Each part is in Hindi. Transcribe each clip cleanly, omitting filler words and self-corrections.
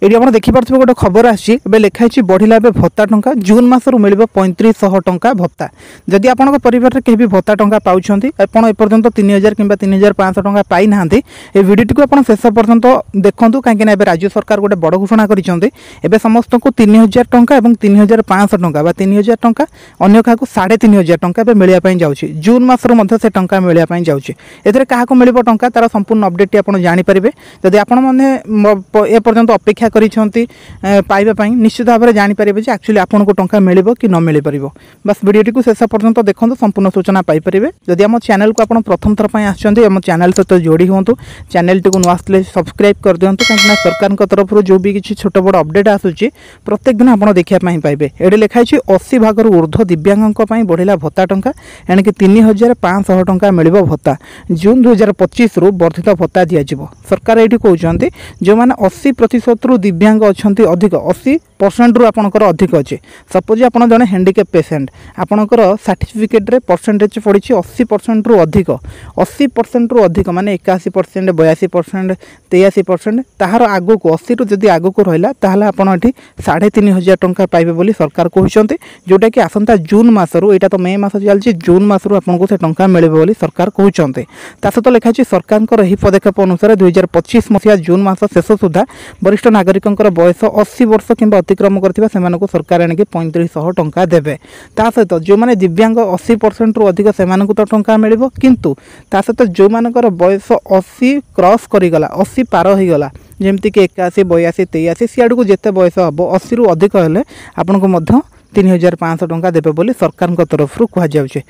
ये आप देखिपे गोटे खबर आसी लिखाई बढ़ला भत्ता टंका जून मसरू मिल 3500 टंका भत्ता। जदि आपंक परिवार में कहीं भत्ता टंका पाँच आपड़ एपर्तंत 3000 कि 3500 टंका पाई ना भिडियो को आप शेष पर्यंत देखूँ कहीं राज्य सरकार गोटे बड़ घोषणा कर समस्त को 3000 टंका और 3500 टंका 3000 टंका अन्य क्या 3500 टंका मिलवाई जाऊँगी जून मसरू से टंका मिलवाई जाऊँगी एथे क्या मिल टंका तार संपूर्ण अपडेट आप जानीपारे। जदि आपंत अपेक्षा पाइबा निश्चित भाव में जानीपारे एक्चुअली आपन को टंका मिल कि न मिल पार बस वीडियो को शेष पर्यंत देखो संपूर्ण सूचना पाइपर। जदि आम चैनल को आप प्रथम थर पर आम चैनल सहित जोड़ी हूँ चैनल टी नुआ सब्सक्राइब कर दिखाँ कहीं सरकार तरफ जो भी किसी छोट बड़ अपडेट आसूँ प्रत्येक दिन आप देखापी पाइबे। ये लिखाई 80 भाग ऊर्ध्व दिव्यांग बढ़ला भत्ता टंका एणिक 3500 टंका मिल भत्ता जून 2025 रु वर्धित भत्ता दिज्व। सरकार ये कहते जो मैंने 80% रु दिव्यांग अच्छा अधिक 80% रु आपणकर अधिक अच्छे सपोज आप जड़े हैंडिकैप पेसेंट आपणकर सर्टिफिकेट रे परसेंटेज पड़ी 80% रु अधिक 80% रु अधिक माने 81% 82% 83% ताहार आगु को 80 रु जदि आगु को रहिला ताहले आपण एठी 3500 टंका पाइबे बोली सरकार कहउछन्ते जोटा कि आसंता जून मासरू एटा तो मई मास चलछि जून मासरू आपनको से टंका मिलबे बोली सरकार कहउछन्ते। ता सहित लिखाछि सरकारकर एही पदक्षेप अनुसार 2025 मसिया जून मास शेष सुधा वरिष्ठ नागरिकंकर बयस 80 वर्ष किंबा अतिक्रम करथिबा सेमानको सरकार एणिके 3500 टंका देबे। ता सहित जो माने दिव्यांग 80% रु अधिक सेमानको तो टंका मिलिबो किंतु ता सहित जो मानकर बयस 80 क्रॉस करिगला 80 पार हो गला जमती कि 81 82 83 सियाड़ को जिते बयस हम 80 रु अधिक हेले आपनको 3500 टंका देवे बोली सरकार तरफ कहुचे।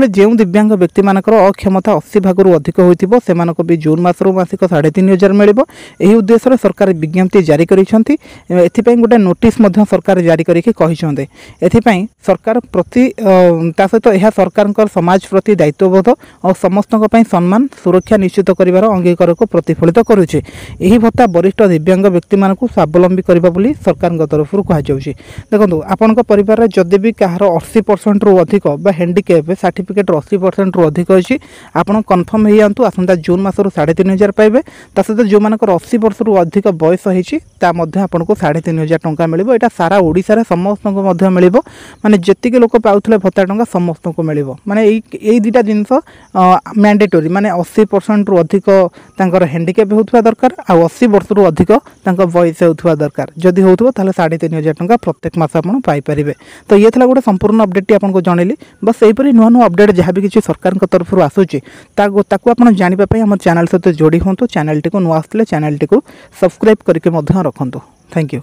जो दिव्यांग व्यक्ति मानकर अक्षमता 80 भाग रु अधिक होइथिबो सेमानको भी जून मासरू मासिक 3500 मिलिबो। एही उद्देश्य रे सरकार विज्ञप्ति जारी करिसेंती एथिपई गोटे नोटिस मध्य सरकार जारी करिके कहिसेंते एथिपई सरकार प्रति ता सहित यह सरकार समाज प्रति दायित्वबोध और समस्त सम्मान सुरक्षा निश्चित करिवार अंगीकार को प्रतिफलित करुचे। एही भत्ता वरिष्ठ दिव्यांग व्यक्ति मानकु स्वावलंबी करिबा बोली सरकार तरफ कहुचे। देखो आपन परिवार जदि भी कहार 80% रु अधिक हैंडिकैप सर्टिफिकेट 80% रु अधिक अच्छी आपड़ कन्फर्म हो जातु आसंता जून मासरू 3500 पाइबे। ता सहित जो मानकर 80 वर्ष रु अधिक बयस होती आपन को 3500 टंका मिल। यहाँ सारा ओडिशा रे समस्त मिल माने जेतिके लोक पाउथले भत्ता टंका समस्त को मिल माने यही दुटा जिनस मैंडेटोरी माने 80% रु अधिक तांकर हैंडिकैप होता दरकार आ 80 वर्ष रु अधिक बयस होता दरकार जदि होथबो ताले 3500 टंका प्रत्येक मास आपन पाई परिबे। तो ये थला गोटे संपूर्ण अपडेट आपको जनइली बस यहीपरि नुआ नुआ अपडेट जहाँ भी किसी सरकार तरफ आसूँ ताकू आप जानापी आम चैनल सहित जोड़ी हूँ चैनल टी नुआ आसले चैनल टी सब्सक्राइब करके रखु। Thank you.